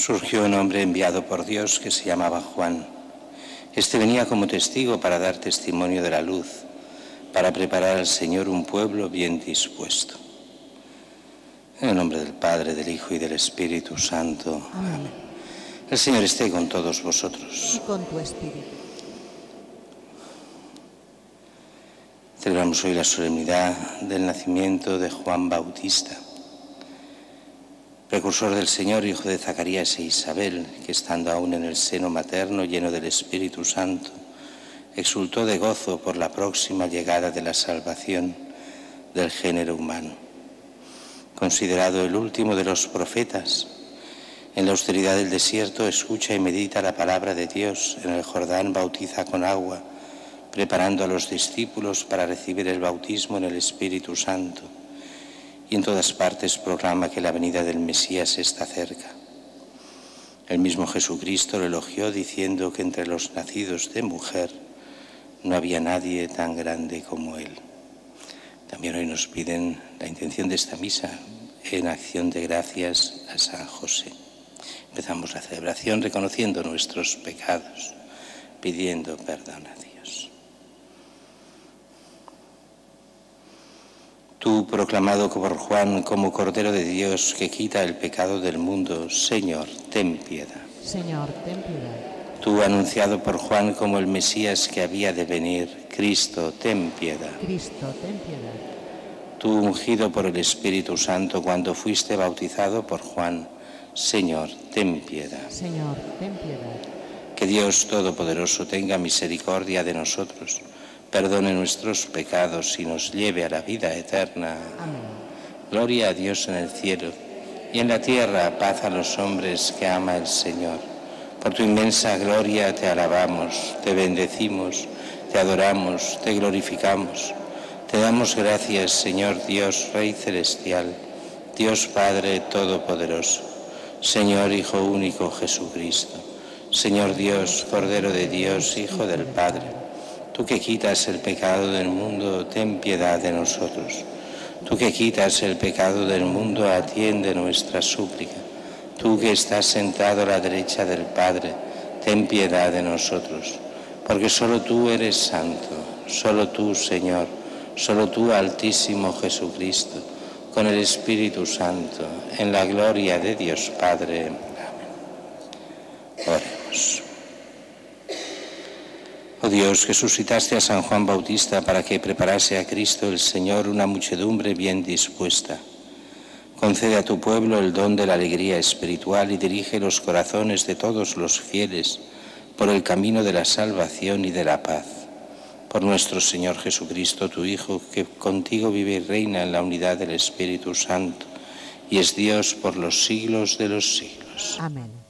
Surgió un hombre enviado por Dios que se llamaba Juan. Este venía como testigo para dar testimonio de la luz, para preparar al Señor un pueblo bien dispuesto. En el nombre del Padre, del Hijo y del Espíritu Santo. Amén. El Señor esté con todos vosotros. Y con tu espíritu. Celebramos hoy la solemnidad del nacimiento de Juan Bautista, precursor del Señor, hijo de Zacarías e Isabel, que estando aún en el seno materno lleno del Espíritu Santo, exultó de gozo por la próxima llegada de la salvación del género humano. Considerado el último de los profetas, en la austeridad del desierto escucha y medita la palabra de Dios. En el Jordán bautiza con agua, preparando a los discípulos para recibir el bautismo en el Espíritu Santo. Y en todas partes proclama que la venida del Mesías está cerca. El mismo Jesucristo lo elogió diciendo que entre los nacidos de mujer no había nadie tan grande como él. También hoy nos piden la intención de esta misa en acción de gracias a San José. Empezamos la celebración reconociendo nuestros pecados, pidiendo perdón a Dios. Tú, proclamado por Juan como Cordero de Dios que quita el pecado del mundo, Señor, ten piedad. Señor, ten piedad. Tú, anunciado por Juan como el Mesías que había de venir, Cristo, ten piedad. Cristo, ten piedad. Tú, ungido por el Espíritu Santo cuando fuiste bautizado por Juan, Señor, ten piedad. Señor, ten piedad. Que Dios Todopoderoso tenga misericordia de nosotros, perdone nuestros pecados y nos lleve a la vida eterna. Amén. Gloria a Dios en el cielo y en la tierra paz a los hombres que ama el Señor. Por tu inmensa gloria te alabamos, te bendecimos, te adoramos, te glorificamos. Te damos gracias, Señor Dios, Rey Celestial, Dios Padre Todopoderoso, Señor Hijo único Jesucristo, Señor Dios, Cordero de Dios, Hijo del Padre. Tú que quitas el pecado del mundo, ten piedad de nosotros. Tú que quitas el pecado del mundo, atiende nuestra súplica. Tú que estás sentado a la derecha del Padre, ten piedad de nosotros. Porque solo tú eres santo, solo tú, Señor, solo tú, Altísimo Jesucristo, con el Espíritu Santo, en la gloria de Dios Padre. Amén. Oremos. Oh Dios, que suscitaste a San Juan Bautista para que preparase a Cristo el Señor una muchedumbre bien dispuesta, concede a tu pueblo el don de la alegría espiritual y dirige los corazones de todos los fieles por el camino de la salvación y de la paz. Por nuestro Señor Jesucristo, tu Hijo, que contigo vive y reina en la unidad del Espíritu Santo, y es Dios por los siglos de los siglos. Amén.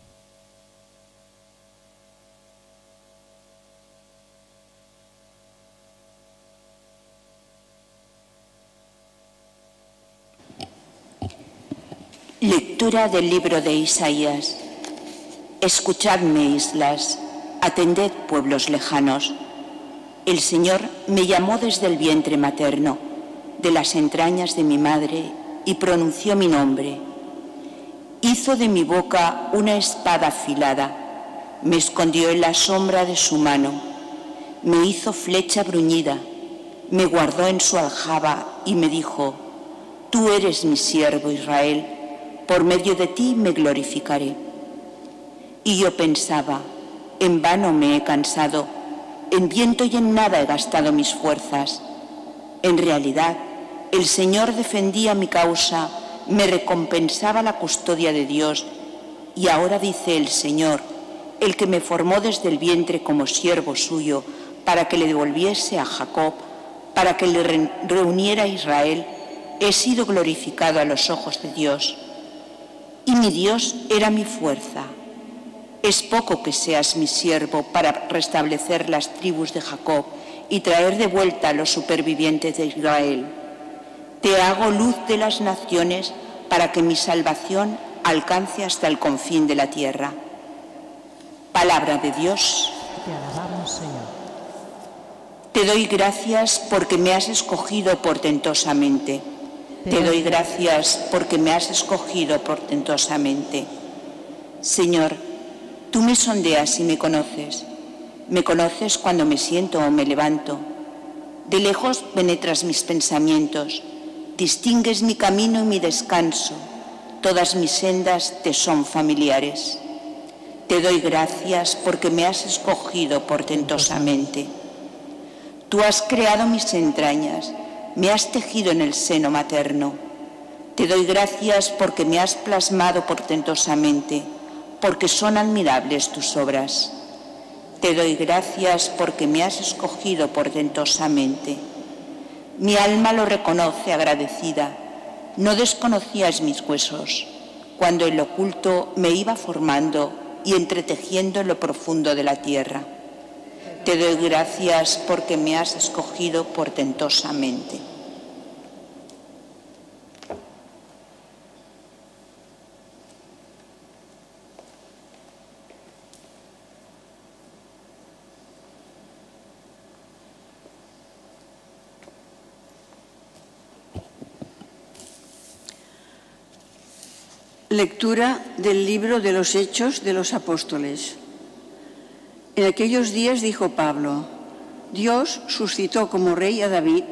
Lectura del libro de Isaías. Escuchadme, islas, atended, pueblos lejanos. El Señor me llamó desde el vientre materno, de las entrañas de mi madre, y pronunció mi nombre. Hizo de mi boca una espada afilada, me escondió en la sombra de su mano, me hizo flecha bruñida, me guardó en su aljaba y me dijo: tú eres mi siervo Israel, por medio de ti me glorificaré. Y yo pensaba: en vano me he cansado, en viento y en nada he gastado mis fuerzas. En realidad, el Señor defendía mi causa, me recompensaba la custodia de Dios. Y ahora dice el Señor, el que me formó desde el vientre como siervo suyo, para que le devolviese a Jacob, para que le reuniera a Israel, he sido glorificado a los ojos de Dios. Y mi Dios era mi fuerza. Es poco que seas mi siervo para restablecer las tribus de Jacob y traer de vuelta a los supervivientes de Israel. Te hago luz de las naciones para que mi salvación alcance hasta el confín de la tierra. Palabra de Dios. Te alabamos, Señor. Te doy gracias porque me has escogido portentosamente. Te doy gracias porque me has escogido portentosamente. Señor, tú me sondeas y me conoces. Me conoces cuando me siento o me levanto. De lejos penetras mis pensamientos, distingues mi camino y mi descanso. Todas mis sendas te son familiares. Te doy gracias porque me has escogido portentosamente. Tú has creado mis entrañas, me has tejido en el seno materno. Te doy gracias porque me has plasmado portentosamente, porque son admirables tus obras. Te doy gracias porque me has escogido portentosamente. Mi alma lo reconoce agradecida. No desconocías mis huesos, cuando en lo oculto me iba formando y entretejiendo en lo profundo de la tierra. Te doy gracias porque me has escogido portentosamente. Lectura del libro de los Hechos de los Apóstoles. En aquellos días dijo Pablo: Dios suscitó como rey a David,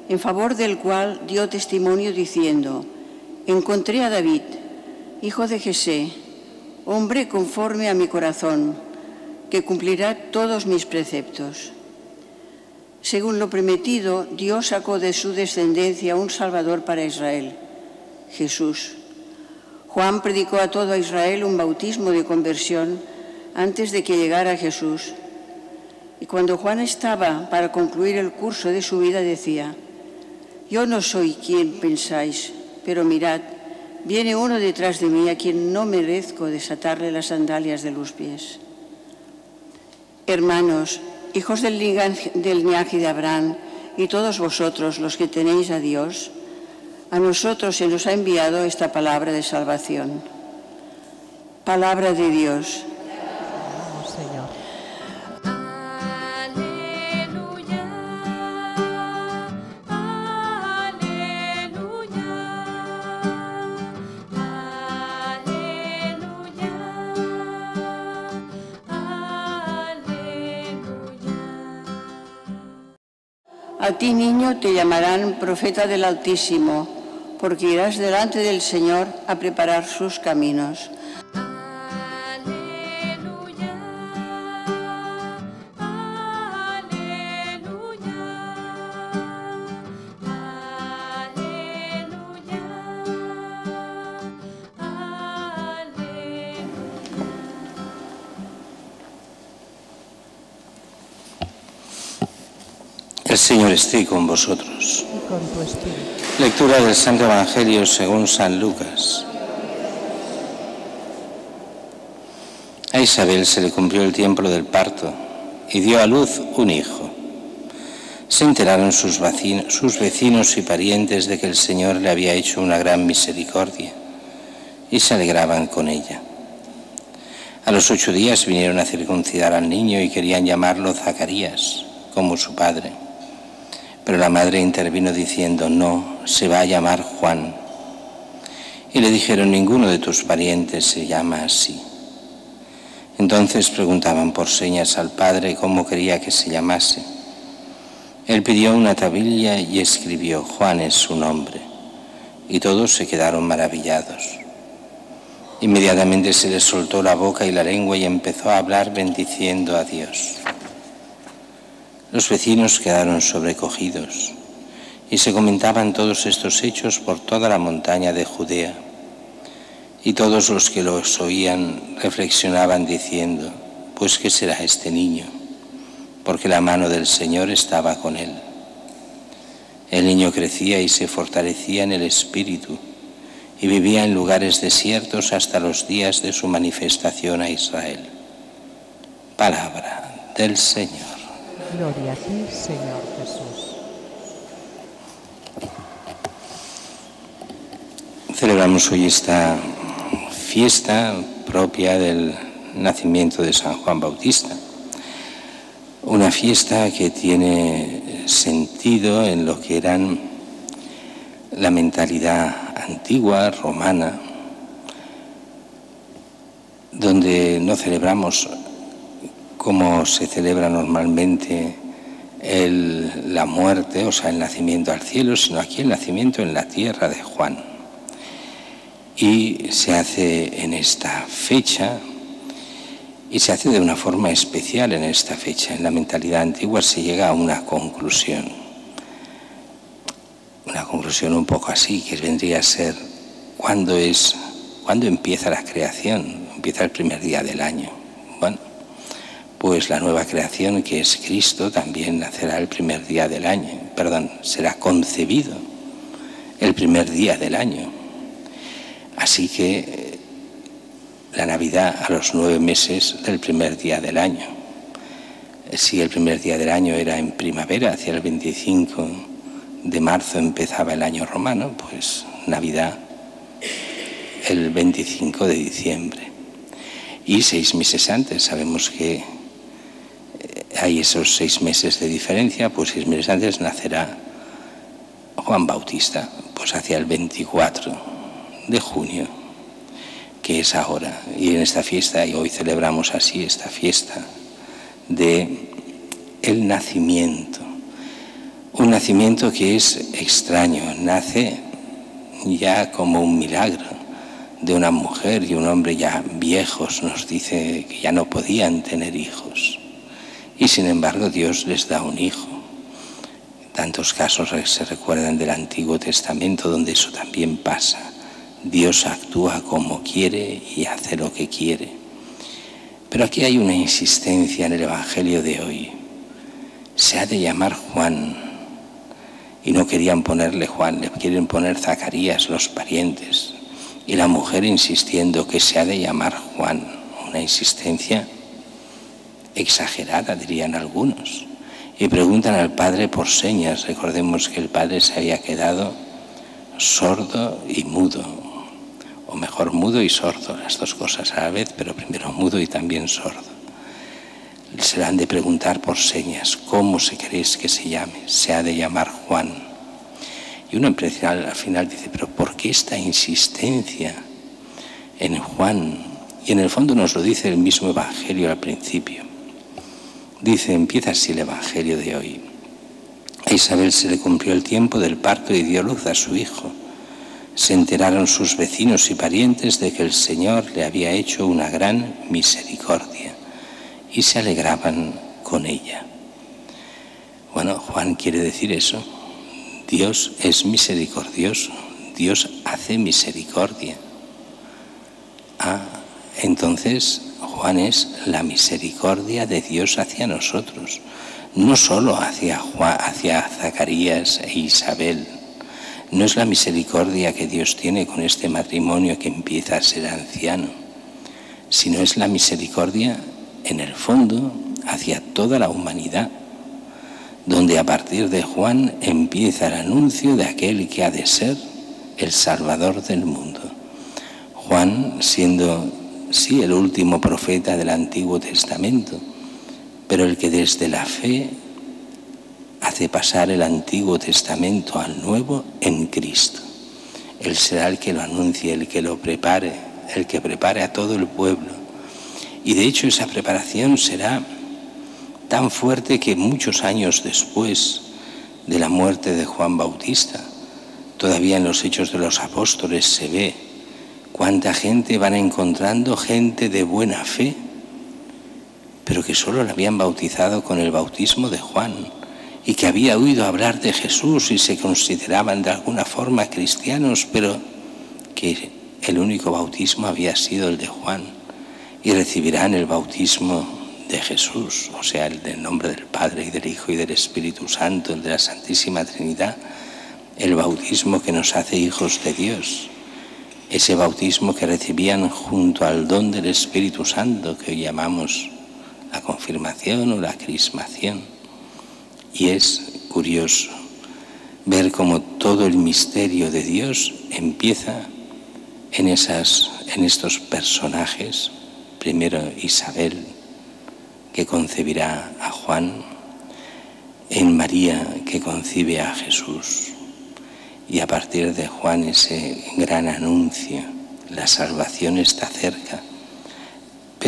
en favor del cual dio testimonio diciendo: encontré a David, hijo de Jesé, hombre conforme a mi corazón, que cumplirá todos mis preceptos. Según lo prometido, Dios sacó de su descendencia un Salvador para Israel, Jesús. Juan predicó a todo Israel un bautismo de conversión antes de que llegara Jesús. Y cuando Juan estaba para concluir el curso de su vida, decía: yo no soy quien pensáis, pero mirad, viene uno detrás de mí a quien no merezco desatarle las sandalias de los pies. Hermanos, hijos del linaje de Abraham, y todos vosotros los que tenéis a Dios, a nosotros se nos ha enviado esta palabra de salvación. Palabra de Dios. Vamos, Señor. Aleluya, aleluya, aleluya. A ti, niño, te llamarán profeta del Altísimo, porque irás delante del Señor a preparar sus caminos. Aleluya, aleluya, aleluya, El Señor esté con vosotros. Y con tu espíritu. Lectura del Santo Evangelio según San Lucas. A Isabel se le cumplió el tiempo del parto y dio a luz un hijo. Se enteraron sus vecinos y parientes de que el Señor le había hecho una gran misericordia y se alegraban con ella. A los 8 días vinieron a circuncidar al niño y querían llamarlo Zacarías, como su padre. Pero la madre intervino diciendo: no, se va a llamar Juan. Y le dijeron: ninguno de tus parientes se llama así. Entonces preguntaban por señas al padre cómo quería que se llamase. Él pidió una tablilla y escribió: Juan es su nombre. Y todos se quedaron maravillados. Inmediatamente se le soltó la boca y la lengua y empezó a hablar bendiciendo a Dios. Los vecinos quedaron sobrecogidos y se comentaban todos estos hechos por toda la montaña de Judea. Y todos los que los oían reflexionaban diciendo: pues ¿qué será este niño? Porque la mano del Señor estaba con él. El niño crecía y se fortalecía en el espíritu y vivía en lugares desiertos hasta los días de su manifestación a Israel. Palabra del Señor. Gloria a ti, Señor Jesús. Celebramos hoy esta fiesta propia del nacimiento de San Juan Bautista. Una fiesta que tiene sentido en lo que eran la mentalidad antigua, romana, donde no celebramos como se celebra normalmente la muerte, o sea, el nacimiento al cielo, sino aquí el nacimiento en la tierra de Juan. Y se hace en esta fecha, y se hace de una forma especial en esta fecha. En la mentalidad antigua se llega a una conclusión un poco así, que vendría a ser ¿cuándo empieza la creación? Empieza el primer día del año. Bueno, pues la nueva creación, que es Cristo, también nacerá el primer día del año, será concebido el primer día del año. Así que la Navidad a los 9 meses del primer día del año. Si el primer día del año era en primavera, hacia el 25 de marzo empezaba el año romano, pues Navidad el 25 de diciembre. Y 6 meses antes, sabemos que hay esos 6 meses de diferencia, pues 6 meses antes nacerá Juan Bautista, pues hacia el 24 de junio, que es ahora. Y en esta fiesta, y hoy celebramos así esta fiesta de el nacimiento. Un nacimiento que es extraño, nace ya como un milagro de una mujer y un hombre ya viejos, nos dice que ya no podían tener hijos. Y sin embargo Dios les da un hijo. Tantos casos se recuerdan del Antiguo Testamento donde eso también pasa. Dios actúa como quiere y hace lo que quiere. Pero aquí hay una insistencia en el Evangelio de hoy. Se ha de llamar Juan. Y no querían ponerle Juan, le quieren poner Zacarías, los parientes. Y la mujer insistiendo que se ha de llamar Juan. Una insistencia exagerada, dirían algunos. Y preguntan al padre por señas. Recordemos que el padre se había quedado sordo y mudo. O mejor, mudo y sordo, las dos cosas a la vez, pero primero mudo y también sordo. Se le han de preguntar por señas, ¿cómo se queréis que se llame? Se ha de llamar Juan. Y uno al final dice, pero ¿por qué esta insistencia en Juan? Y en el fondo nos lo dice el mismo Evangelio al principio. Dice, empieza así el Evangelio de hoy. A Isabel se le cumplió el tiempo del parto y dio luz a su hijo. Se enteraron sus vecinos y parientes de que el Señor le había hecho una gran misericordia y se alegraban con ella. Bueno, Juan quiere decir eso. Dios es misericordioso. Dios hace misericordia. Entonces Juan es la misericordia de Dios hacia nosotros. No solo hacia Zacarías e Isabel. No es la misericordia que Dios tiene con este matrimonio que empieza a ser anciano, sino es la misericordia en el fondo hacia toda la humanidad, donde a partir de Juan empieza el anuncio de aquel que ha de ser el Salvador del mundo. Juan siendo, sí, el último profeta del Antiguo Testamento, pero el que desde la fe hace pasar el Antiguo Testamento al Nuevo en Cristo. Él será el que lo anuncie, el que lo prepare, el que prepare a todo el pueblo. Y de hecho esa preparación será tan fuerte que muchos años después de la muerte de Juan Bautista, todavía en los Hechos de los Apóstoles se ve cuánta gente van encontrando, gente de buena fe, pero que solo la habían bautizado con el bautismo de Juan y que había oído hablar de Jesús y se consideraban de alguna forma cristianos, pero que el único bautismo había sido el de Juan, y recibirán el bautismo de Jesús, o sea, el del nombre del Padre y del Hijo y del Espíritu Santo, el de la Santísima Trinidad, el bautismo que nos hace hijos de Dios, ese bautismo que recibían junto al don del Espíritu Santo que hoy llamamos la confirmación o la crismación. Y es curioso ver cómo todo el misterio de Dios empieza en estos personajes. Primero Isabel, que concebirá a Juan, en María, que concibe a Jesús. Y a partir de Juan ese gran anuncio, la salvación está cerca.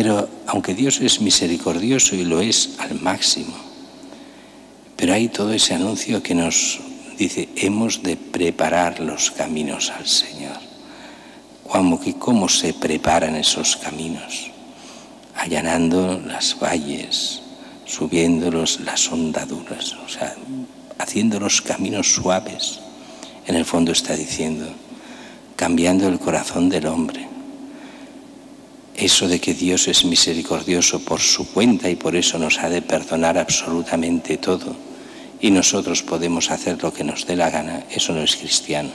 Pero aunque Dios es misericordioso y lo es al máximo, pero hay todo ese anuncio que nos dice, hemos de preparar los caminos al Señor. ¿Cómo se preparan esos caminos? Allanando las valles, subiendo las hondaduras, o sea, haciendo los caminos suaves. En el fondo está diciendo, cambiando el corazón del hombre. Eso de que Dios es misericordioso por su cuenta y por eso nos ha de perdonar absolutamente todo y nosotros podemos hacer lo que nos dé la gana, eso no es cristiano,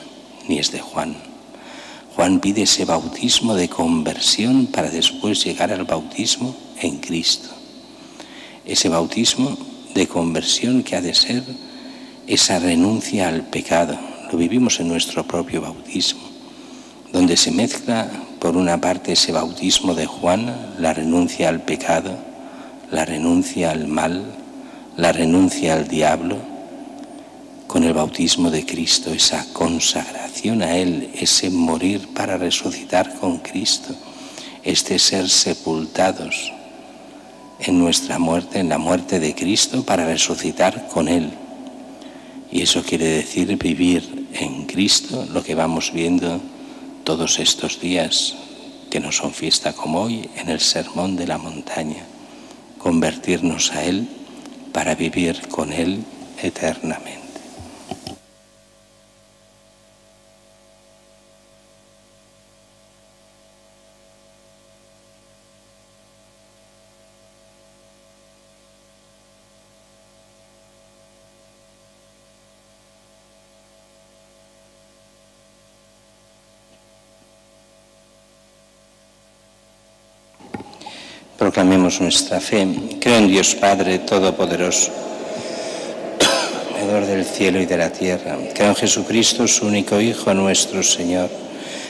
ni es de Juan. Juan pide ese bautismo de conversión para después llegar al bautismo en Cristo. Ese bautismo de conversión que ha de ser esa renuncia al pecado. Lo vivimos en nuestro propio bautismo, donde se mezcla por una parte ese bautismo de Juan, la renuncia al pecado, la renuncia al mal, la renuncia al diablo, con el bautismo de Cristo, esa consagración a Él, ese morir para resucitar con Cristo, este ser sepultados en nuestra muerte, en la muerte de Cristo, para resucitar con Él. Y eso quiere decir vivir en Cristo, lo que vamos viendo todos estos días, que no son fiesta como hoy, en el Sermón de la Montaña, convertirnos a Él para vivir con Él eternamente. Proclamemos nuestra fe. Creo en Dios Padre Todopoderoso, Creador del cielo y de la tierra. Creo en Jesucristo, su único Hijo, nuestro Señor,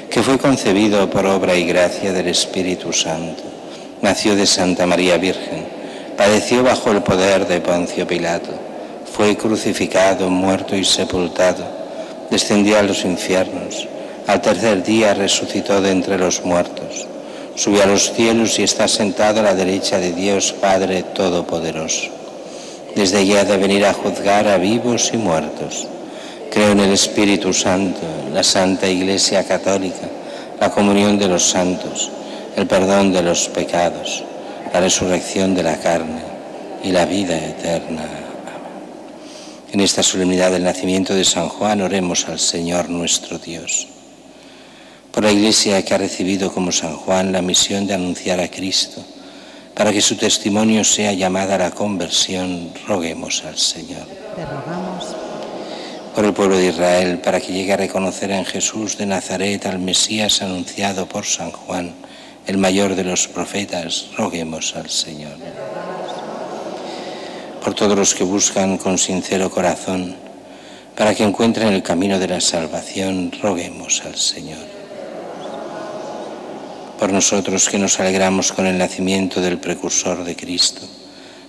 que fue concebido por obra y gracia del Espíritu Santo. Nació de Santa María Virgen, padeció bajo el poder de Poncio Pilato, fue crucificado, muerto y sepultado, descendió a los infiernos, al tercer día resucitó de entre los muertos. Subió a los cielos y está sentado a la derecha de Dios Padre Todopoderoso. Desde allí ha de venir a juzgar a vivos y muertos. Creo en el Espíritu Santo, la Santa Iglesia Católica, la comunión de los santos, el perdón de los pecados, la resurrección de la carne y la vida eterna. Amén. En esta solemnidad del nacimiento de San Juan oremos al Señor nuestro Dios. Por la Iglesia que ha recibido como San Juan la misión de anunciar a Cristo, para que su testimonio sea llamada a la conversión, roguemos al Señor. Te rogamos. Por el pueblo de Israel, para que llegue a reconocer en Jesús de Nazaret al Mesías anunciado por San Juan, el mayor de los profetas, roguemos al Señor. Por todos los que buscan con sincero corazón, para que encuentren el camino de la salvación, roguemos al Señor. Por nosotros que nos alegramos con el nacimiento del precursor de Cristo,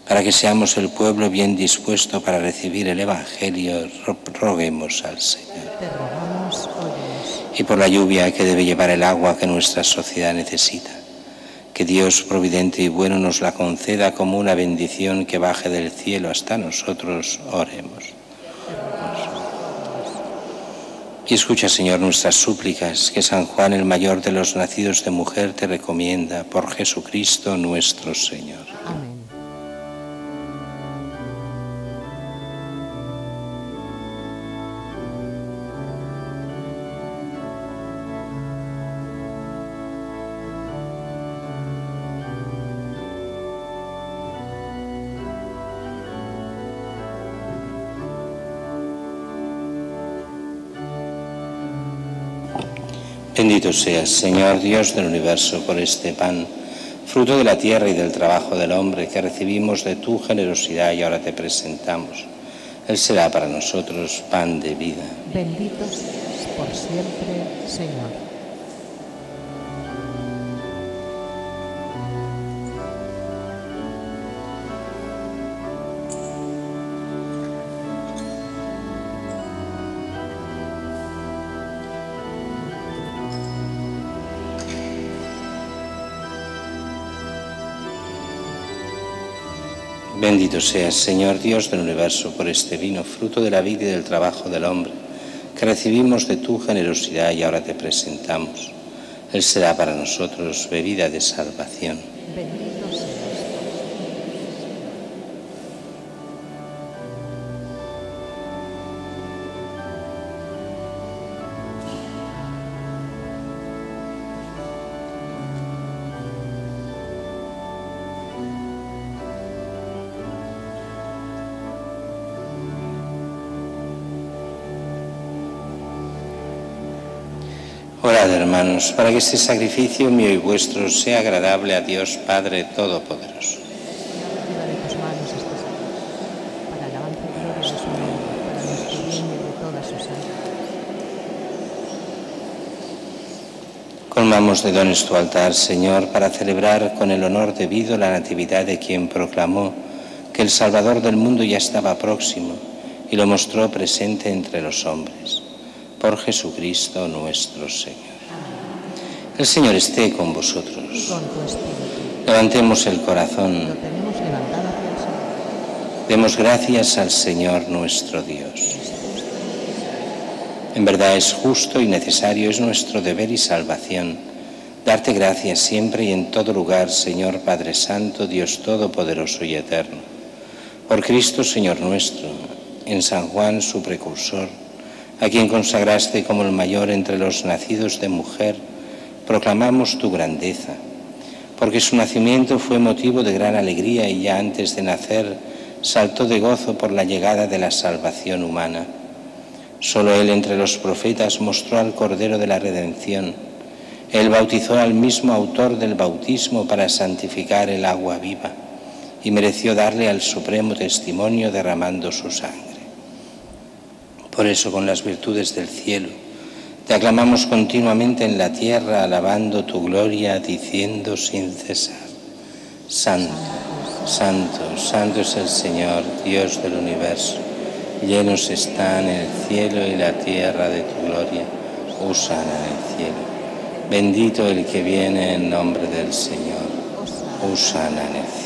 para que seamos el pueblo bien dispuesto para recibir el Evangelio, roguemos al Señor. Te rogamos, óyenos. Y por la lluvia que debe llevar el agua que nuestra sociedad necesita, que Dios providente y bueno nos la conceda como una bendición que baje del cielo hasta nosotros, oremos. Y escucha, Señor, nuestras súplicas, que San Juan, el mayor de los nacidos de mujer, te recomienda por Jesucristo nuestro Señor. Amén. Bendito seas, Señor Dios del universo, por este pan, fruto de la tierra y del trabajo del hombre, que recibimos de tu generosidad y ahora te presentamos. Él será para nosotros pan de vida. Bendito seas por siempre, Señor. Bendito seas, Señor Dios del universo, por este vino, fruto de la vida y del trabajo del hombre, que recibimos de tu generosidad y ahora te presentamos. Él será para nosotros bebida de salvación. Bendito seas. Orad, hermanos, para que este sacrificio mío y vuestro sea agradable a Dios Padre Todopoderoso. Reciba de tus manos este sacrificio, para alabanza y gloria de su nombre, para nuestro bien y de toda su santa. Colmamos de dones tu altar, Señor, para celebrar con el honor debido la natividad de quien proclamó que el Salvador del mundo ya estaba próximo y lo mostró presente entre los hombres. Por Jesucristo nuestro Señor. El Señor esté con vosotros. Con tu espíritu. Levantemos el corazón. Lo tenemos levantado hacia el Señor. Demos gracias al Señor nuestro Dios. En verdad es justo y necesario, es nuestro deber y salvación, darte gracias siempre y en todo lugar, Señor Padre Santo, Dios Todopoderoso y Eterno. Por Cristo, Señor nuestro, en San Juan, su precursor, a quien consagraste como el mayor entre los nacidos de mujer, proclamamos tu grandeza, porque su nacimiento fue motivo de gran alegría y ya antes de nacer saltó de gozo por la llegada de la salvación humana. Solo él entre los profetas mostró al Cordero de la Redención. Él bautizó al mismo autor del bautismo para santificar el agua viva y mereció darle al supremo testimonio derramando su sangre. Por eso, con las virtudes del cielo, te aclamamos continuamente en la tierra, alabando tu gloria, diciendo sin cesar: Santo, Santo, Santo es el Señor, Dios del universo. Llenos están el cielo y la tierra de tu gloria. Hosana en el cielo. Bendito el que viene en nombre del Señor. Hosana en el cielo.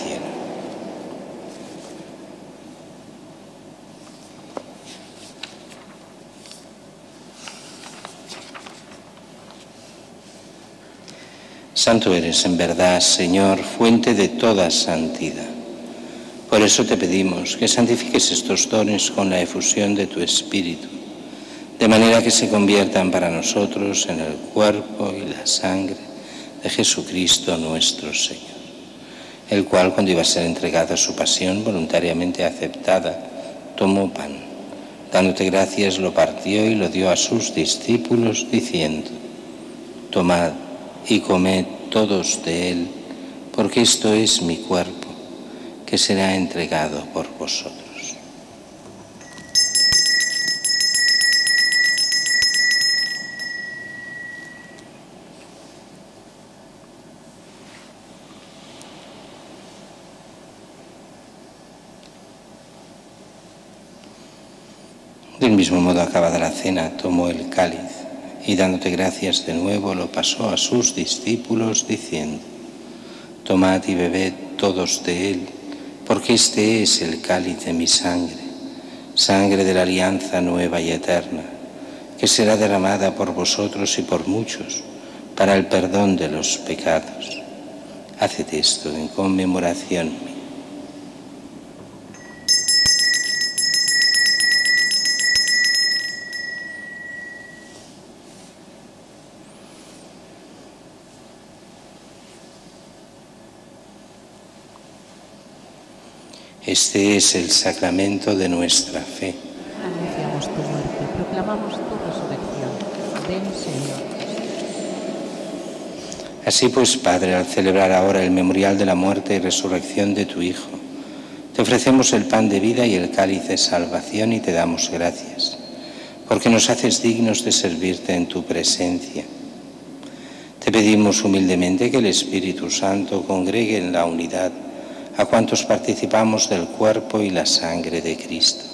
Santo eres en verdad, Señor, fuente de toda santidad. Por eso te pedimos que santifiques estos dones con la efusión de tu Espíritu, de manera que se conviertan para nosotros en el cuerpo y la sangre de Jesucristo nuestro Señor, el cual, cuando iba a ser entregado a su pasión voluntariamente aceptada, tomó pan, dándote gracias, lo partió y lo dio a sus discípulos, diciendo: Tomad y comed todos de él, porque esto es mi cuerpo, que será entregado por vosotros. Del mismo modo, acabada la cena, tomó el cáliz y, dándote gracias de nuevo, lo pasó a sus discípulos, diciendo: Tomad y bebed todos de él, porque este es el cáliz de mi sangre, sangre de la alianza nueva y eterna, que será derramada por vosotros y por muchos para el perdón de los pecados. Haced esto en conmemoración mía. Este es el sacramento de nuestra fe. Anunciamos tu muerte, proclamamos tu resurrección. Ven, Señor. Así pues, Padre, al celebrar ahora el memorial de la muerte y resurrección de tu Hijo, te ofrecemos el pan de vida y el cáliz de salvación y te damos gracias, porque nos haces dignos de servirte en tu presencia. Te pedimos humildemente que el Espíritu Santo congregue en la unidad a cuantos participamos del cuerpo y la sangre de Cristo.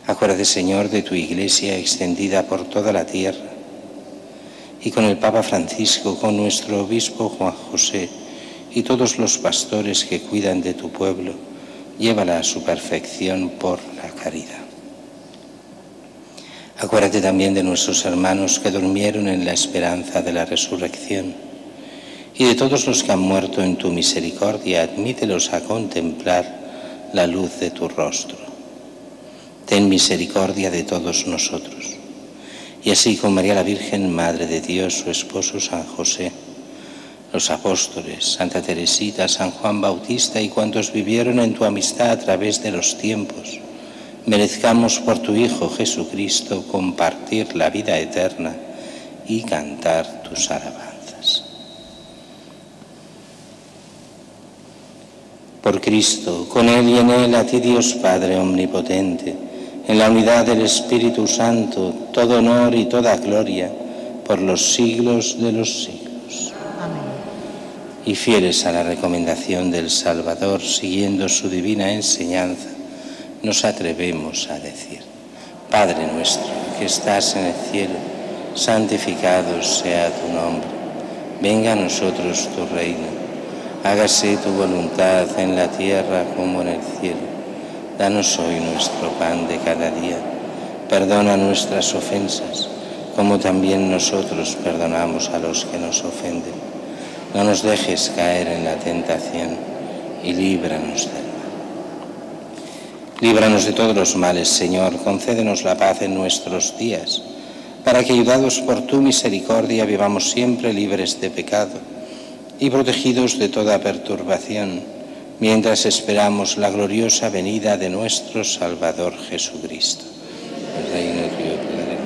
Acuérdate, Señor, de tu Iglesia extendida por toda la tierra, y con el Papa Francisco, con nuestro obispo Juan José y todos los pastores que cuidan de tu pueblo, llévala a su perfección por la caridad. Acuérdate también de nuestros hermanos que durmieron en la esperanza de la resurrección, y de todos los que han muerto en tu misericordia, admítelos a contemplar la luz de tu rostro. Ten misericordia de todos nosotros. Y así con María la Virgen, Madre de Dios, su esposo San José, los apóstoles, Santa Teresita, San Juan Bautista y cuantos vivieron en tu amistad a través de los tiempos, merezcamos por tu Hijo Jesucristo compartir la vida eterna y cantar tus alabanzas. Por Cristo, con Él y en Él, a ti Dios Padre Omnipotente, en la unidad del Espíritu Santo, todo honor y toda gloria por los siglos de los siglos. Amén. Y fieles a la recomendación del Salvador, siguiendo su divina enseñanza, nos atrevemos a decir: Padre nuestro que estás en el cielo, santificado sea tu nombre. Venga a nosotros tu reino. Hágase tu voluntad en la tierra como en el cielo. Danos hoy nuestro pan de cada día. Perdona nuestras ofensas, como también nosotros perdonamos a los que nos ofenden. No nos dejes caer en la tentación y líbranos del mal. Líbranos de todos los males, Señor. Concédenos la paz en nuestros días, para que, ayudados por tu misericordia, vivamos siempre libres de pecado y protegidos de toda perturbación, mientras esperamos la gloriosa venida de nuestro Salvador Jesucristo. El reino tuyo, Padre,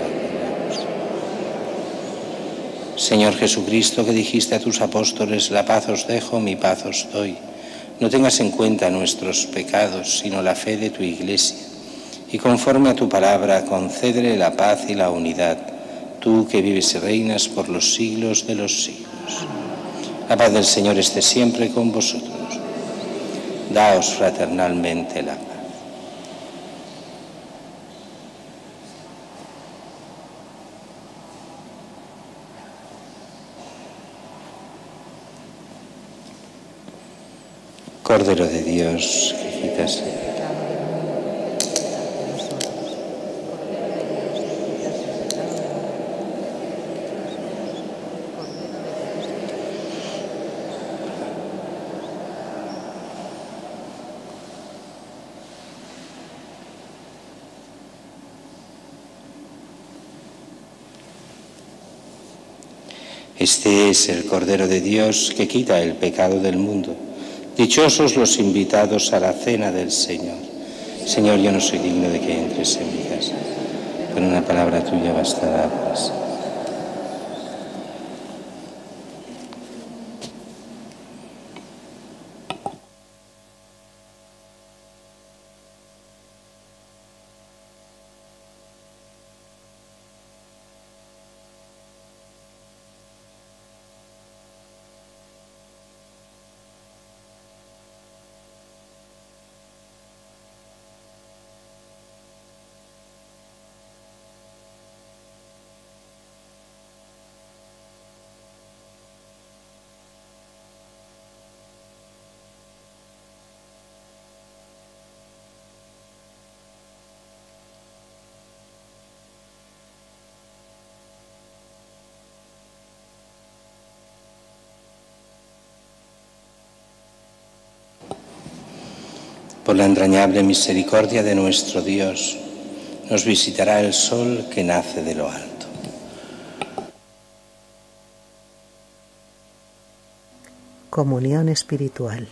Señor Jesucristo, que dijiste a tus apóstoles: la paz os dejo, mi paz os doy. No tengas en cuenta nuestros pecados, sino la fe de tu Iglesia, y conforme a tu palabra, concédele la paz y la unidad, tú que vives y reinas por los siglos de los siglos. La paz del Señor esté siempre con vosotros. Daos fraternalmente la paz. Cordero de Dios, que quitas el pecado. Este es el Cordero de Dios que quita el pecado del mundo. Dichosos los invitados a la cena del Señor. Señor, yo no soy digno de que entres en mi casa, pero una palabra tuya bastará para siempre. Por la entrañable misericordia de nuestro Dios, nos visitará el sol que nace de lo alto. Comunión espiritual.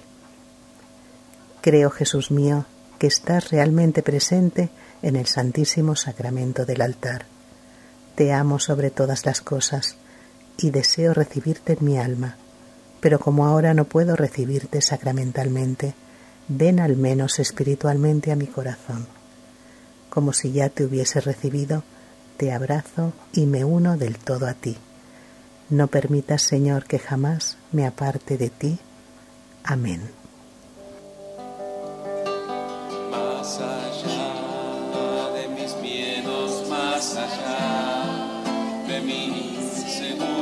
Creo, Jesús mío, que estás realmente presente en el Santísimo Sacramento del altar. Te amo sobre todas las cosas y deseo recibirte en mi alma, pero como ahora no puedo recibirte sacramentalmente, ven al menos espiritualmente a mi corazón. Como si ya te hubiese recibido, te abrazo y me uno del todo a ti. No permitas, Señor, que jamás me aparte de ti. Amén. Más allá de mis miedos, más allá de mi inseguridad,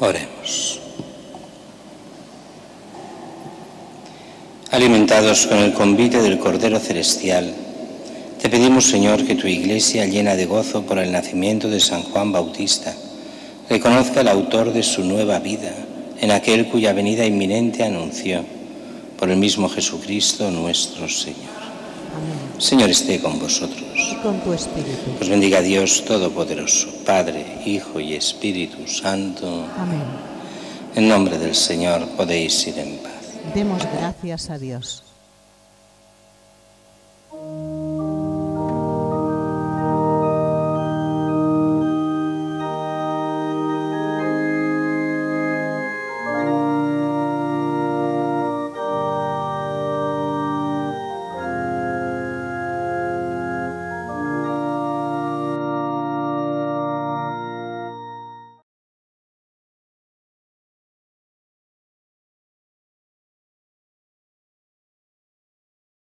Oremos. Alimentados con el convite del Cordero Celestial, te pedimos, Señor, que tu Iglesia, llena de gozo por el nacimiento de San Juan Bautista, reconozca al autor de su nueva vida en aquel cuya venida inminente anunció, por el mismo Jesucristo nuestro Señor. Amén. Señor, esté con vosotros. Y con tu espíritu. Os bendiga Dios Todopoderoso, Padre, Hijo y Espíritu Santo. Amén. En nombre del Señor podéis ir en paz. Demos gracias a Dios.